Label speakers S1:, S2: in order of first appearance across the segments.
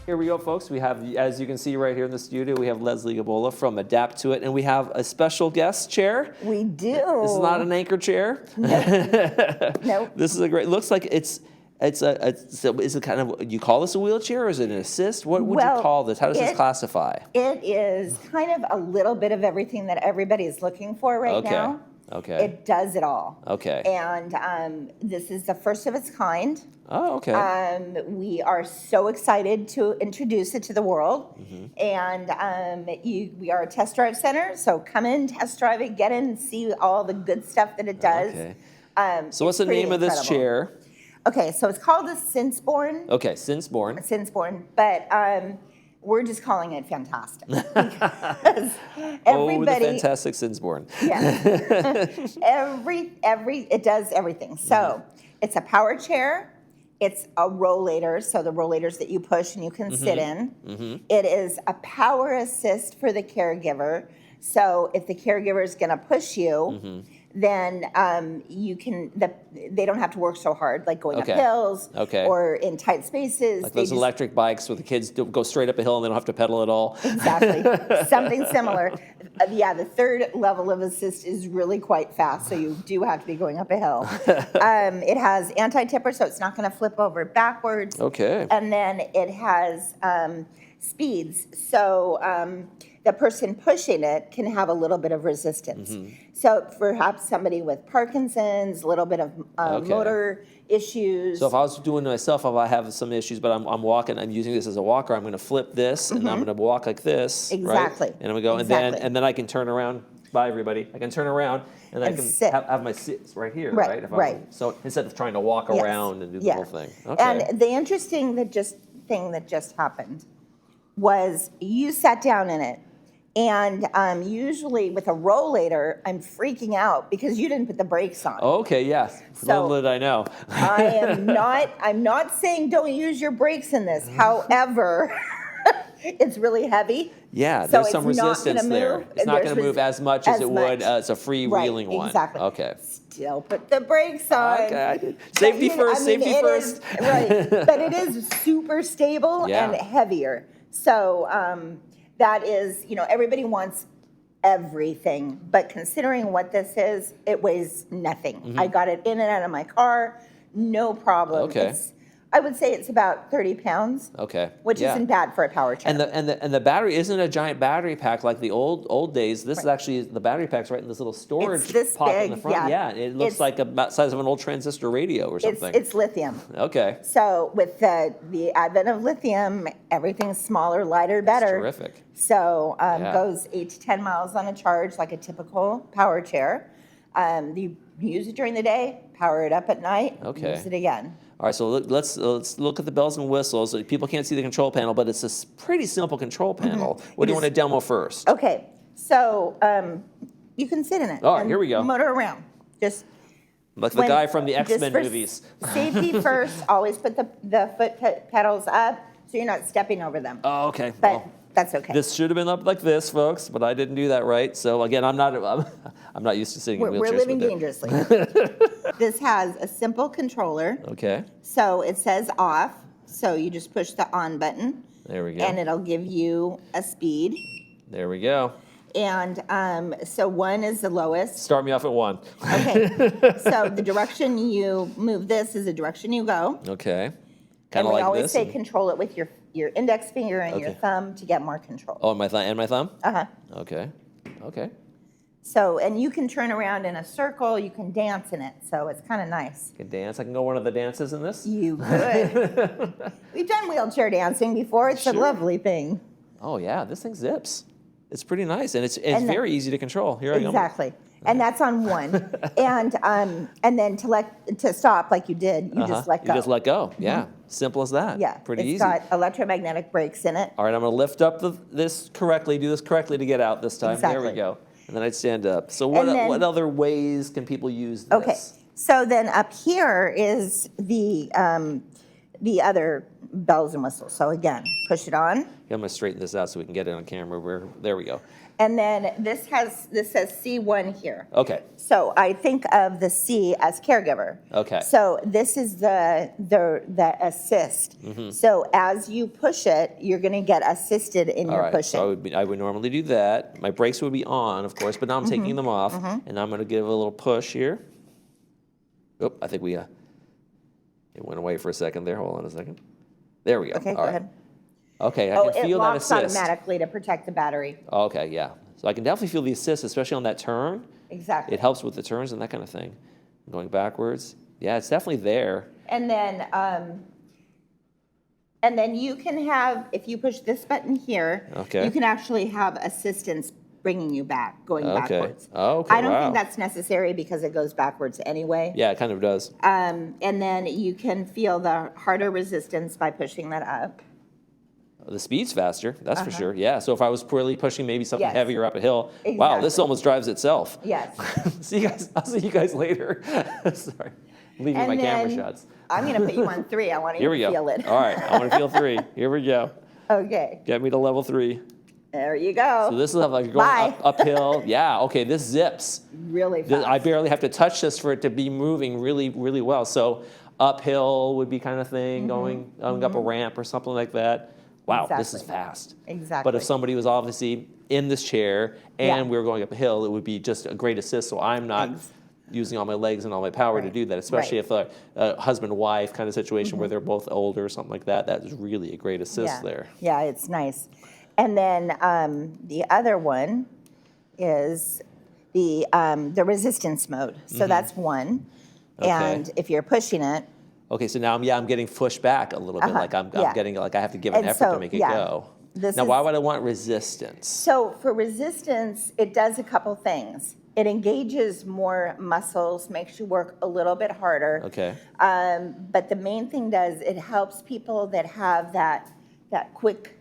S1: Here we go, folks. We have, as you can see right here in the studio, we have Leslie Gabola from Adapt to It, and we have a special guest chair.
S2: We do.
S1: This is not an anchor chair.
S2: Nope. Nope.
S1: This is a great. Looks like it's is it kind of, you call this a wheelchair or is it an assist? What would you call this? How does this classify?
S2: It is kind of a little bit of everything that everybody is looking for right now.
S1: Okay.
S2: It does it all.
S1: Okay.
S2: And this is the first of its kind.
S1: Oh, okay.
S2: We are so excited to introduce it to the world.
S1: Mm-hmm.
S2: And we are a test drive center, so come in, test drive it, get in and see all the good stuff that it does.
S1: Okay. So what's the name of this chair?
S2: Okay, so it's called the Sinceborn.
S1: Okay, Sinceborn.
S2: Sinceborn, but we're just calling it fantastic. Because everybody,
S1: the fantastic Sinceborn.
S2: Yeah. It does everything. So it's a power chair. It's a rollator, so the rollators that you push and you can sit in. Mm-hmm. It is a power assist for the caregiver. So if the caregiver is going to push you, then you can. They don't have to work so hard, like going up hills or in tight spaces.
S1: Like those electric bikes where the kids go straight up a hill and they don't have to pedal at all.
S2: Exactly, something similar. Yeah, the third level of assist is really quite fast, so you do have to be going up a hill. It has anti-tipper, so it's not going to flip over backwards.
S1: Okay.
S2: And then it has speeds, so the person pushing it can have a little bit of resistance. So perhaps somebody with Parkinson's, a little bit of motor issues.
S1: So if I was doing it myself, if I have some issues, but I'm walking, I'm using this as a walker, I'm going to flip this, and I'm going to walk like this.
S2: Exactly.
S1: Right? And I'm going to go, and then I can turn around. Bye, everybody. I can turn around, and I can have my sits right here, right?
S2: Right.
S1: So instead of trying to walk around and do the whole thing. Okay.
S2: And the interesting thing that just happened was you sat down in it. And usually with a rollator, I'm freaking out because you didn't put the brakes on.
S1: Okay, yes. Little did I know.
S2: I'm not saying don't use your brakes in this. However, it's really heavy.
S1: Yeah, there's some resistance there. It's not going to move as much as it would as a freewheeling one.
S2: Exactly.
S1: Okay.
S2: Still put the brakes on.
S1: Okay, I did. Safety first, safety first.
S2: Right, but it is super stable and heavier. So that is, everybody wants everything, but considering what this is, it weighs nothing. I got it in and out of my car, no problem.
S1: Okay.
S2: I would say it's about 30 pounds.
S1: Okay.
S2: Which isn't bad for a power chair.
S1: And the battery isn't a giant battery pack like the old days. This is actually, the battery pack's right in this little storage pocket in the front. Yeah, it looks like about size of an old transistor radio or something.
S2: It's lithium.
S1: Okay.
S2: So with the advent of lithium, everything's smaller, lighter, better.
S1: That's terrific.
S2: So goes 8 to 10 miles on a charge like a typical power chair. You use it during the day, power it up at night, use it again.
S1: All right, so let's look at the bells and whistles. People can't see the control panel, but it's a pretty simple control panel. What do you want to demo first?
S2: Okay, so you can sit in it.
S1: All right, here we go.
S2: Motor around. Just
S1: like the guy from the X-Men movies.
S2: Safety first. Always put the foot pedals up so you're not stepping over them.
S1: Oh, okay.
S2: But that's okay.
S1: This should have been up like this, folks, but I didn't do that right. So again, I'm not used to sitting in wheelchairs.
S2: We're living dangerously. This has a simple controller.
S1: Okay.
S2: So it says off. So you just push the on button.
S1: There we go.
S2: And it'll give you a speed.
S1: There we go.
S2: And so 1 is the lowest.
S1: Start me off at 1.
S2: Okay. So the direction you move this is the direction you go.
S1: Okay.
S2: Kind of like this. And we always say control it with your index finger and your thumb to get more control.
S1: Oh, and my thumb?
S2: Uh-huh.
S1: Okay. Okay.
S2: So, and you can turn around in a circle. You can dance in it. So it's kind of nice.
S1: You can dance. I can go one of the dances in this?
S2: You could. We've done wheelchair dancing before. It's a lovely thing.
S1: Oh, yeah. This thing zips. It's pretty nice. And it's very easy to control. Here I go.
S2: Exactly. And that's on 1. And then to stop like you did, you just let go.
S1: You just let go. Yeah. Simple as that.
S2: Yeah.
S1: Pretty easy.
S2: It's got electromagnetic brakes in it.
S1: All right, I'm going to lift up this correctly, do this correctly to get out this time.
S2: Exactly.
S1: There we go. And then I'd stand up. So what other ways can people use this?
S2: Okay. So then up here is the other bells and whistles. So again, push it on.
S1: I'm going to straighten this out so we can get it on camera. There we go.
S2: And then this says C1 here.
S1: Okay.
S2: So I think of the C as caregiver.
S1: Okay.
S2: So this is the assist. So as you push it, you're going to get assisted in your pushing.
S1: So I would normally do that. My brakes would be on, of course, but now I'm taking them off, and I'm going to give a little push here. Oh, I think it went away for a second there. Hold on a second. There we go.
S2: Okay, go ahead.
S1: Okay, I can feel that assist.
S2: It locks automatically to protect the battery.
S1: Okay, yeah. So I can definitely feel the assist, especially on that turn.
S2: Exactly.
S1: It helps with the turns and that kind of thing. Going backwards. Yeah, it's definitely there.
S2: And then you can have, if you push this button here, you can actually have assistance bringing you going backwards.
S1: Okay,
S2: I don't think that's necessary because it goes backwards anyway.
S1: Yeah, it kind of does.
S2: And then you can feel the harder resistance by pushing that up.
S1: The speed's faster, that's for sure. Yeah, so if I was poorly pushing maybe something heavier up a hill, wow, this almost drives itself.
S2: Yes.
S1: I'll see you guys later. Sorry, leaving my camera shots.
S2: I'm going to put you on 3. I want you to feel it.
S1: All right, I want to feel 3. Here we go.
S2: Okay.
S1: Get me to level 3.
S2: There you go.
S1: So this is like you're going uphill. Yeah, okay, this zips.
S2: Really fast.
S1: I barely have to touch this for it to be moving really, really well. So uphill would be kind of thing, going up a ramp or something like that. Wow, this is fast.
S2: Exactly.
S1: But if somebody was obviously in this chair and we were going up a hill, it would be just a great assist. So I'm not using all my legs and all my power to do that, especially if a husband-wife kind of situation where they're both older or something like that. That is really a great assist there.
S2: Yeah, it's nice. And then the other one is the resistance mode. So that's 1.
S1: Okay.
S2: And if you're pushing it.
S1: Okay, so now I'm getting pushed back a little bit, like I'm getting, like I have to give an effort to make it go. Now, why would I want resistance?
S2: So for resistance, it does a couple things. It engages more muscles, makes you work a little bit harder.
S1: Okay.
S2: But the main thing it helps people that have that quick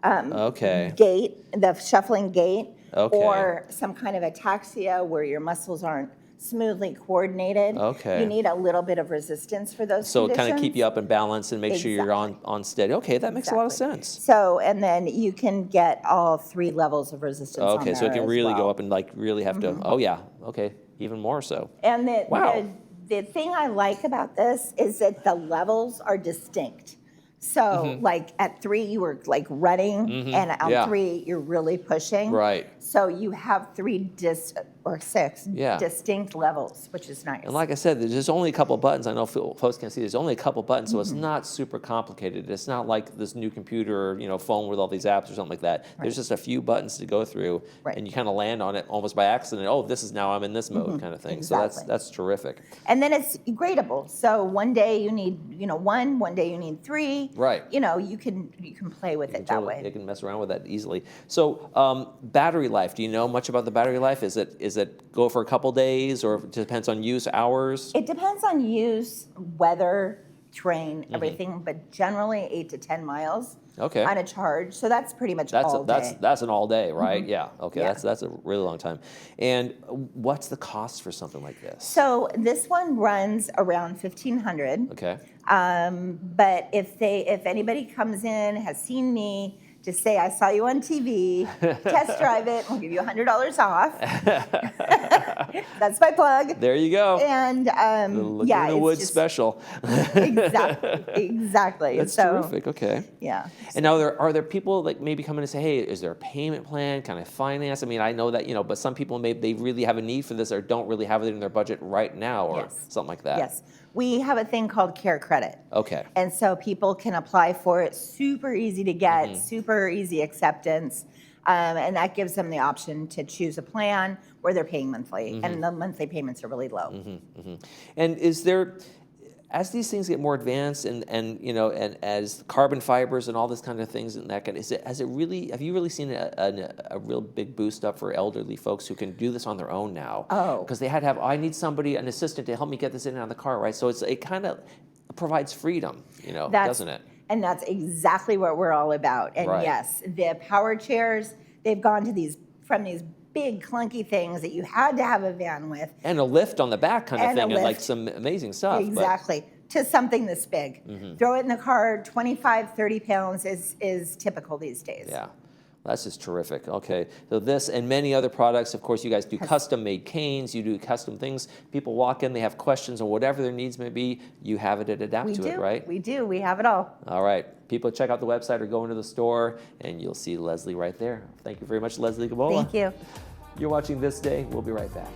S2: gait, the shuffling gait, or some kind of ataxia where your muscles aren't smoothly coordinated.
S1: Okay.
S2: You need a little bit of resistance for those
S1: So
S2: conditions.
S1: kind of keep you up in balance and make sure you're on steady. Okay, that makes a lot of sense.
S2: So, and then you can get all 3 levels of resistance on there
S1: so it can really go
S2: well.
S1: up and like really have to, oh yeah, okay, even more so.
S2: And the thing I like about this is that the levels are distinct. So like at 3 you were like running, and on 3 you're really pushing.
S1: Right.
S2: So you have 6 distinct levels, which is nice.
S1: And like I said, there's only a couple buttons. I know folks can't see. There's only a couple buttons, so it's not super complicated. It's not like this new computer, phone with all these apps or something like that. Right. There's just a few buttons to go through, and you kind of land on it almost by accident. Oh, this is now I'm in this mode kind of thing. Exactly. So that's terrific.
S2: And then it's gradable. So one day you need 1, one day you need 3.
S1: Right.
S2: You can play with it that way.
S1: You can mess around with that easily. So battery life. Do you know much about the battery life? Is it go for a couple days, or it depends on use, hours?
S2: It depends on use, weather, terrain, everything, but generally 8 to 10 miles on a charge. So that's pretty much all day.
S1: That's an all day, right? Yeah. Okay. Yeah. That's a really long time. And what's the cost for something like this?
S2: So this one runs around $1,500.
S1: Okay.
S2: But if anybody comes in, has seen me, just say, I saw you on TV, test drive it, we'll give you $100 off. That's my plug.
S1: There you go.
S2: And
S1: the Laguna Woods special.
S2: Exactly.
S1: That's terrific. Okay.
S2: Yeah.
S1: And now are there people like maybe coming and say, hey, is there a payment plan? Can I finance? I mean, I know that, but some people they really have a need for this or don't really have it in their budget right now or something like that.
S2: Yes. We have a thing called Care Credit.
S1: Okay.
S2: And so people can apply for it. Super easy to get, super easy acceptance. And that gives them the option to choose a plan where they're paying monthly. And the monthly payments are really low.
S1: And is there, as these things get more advanced and as carbon fibers and all this kind of things and that kind of, have you really seen a real big boost up for elderly folks who can do this on their own now?
S2: Oh.
S1: Because they had to have, I need an assistant to help me get this in and out of the car, right? So it kind of provides freedom, doesn't it?
S2: And that's exactly what we're all about. And yes, the power chairs, they've gone to from these big clunky things that you had to have a van with.
S1: And a lift on the back kind of thing and like some amazing stuff.
S2: Exactly. To something this big. Throw it in the car, 25, 30 pounds is typical these days.
S1: Yeah. That's just terrific. Okay, so this and many other products. Of course, you guys do custom-made canes. You do custom things. People walk in, they have questions on whatever their needs may be. You have it at Adapt to It, right?
S2: We do. We have it all.
S1: All right. People, check out the website or go into the store, and you'll see Leslie right there. Thank you very much, Leslie Gabola.
S2: Thank you.
S1: You're watching This Day. We'll be right back.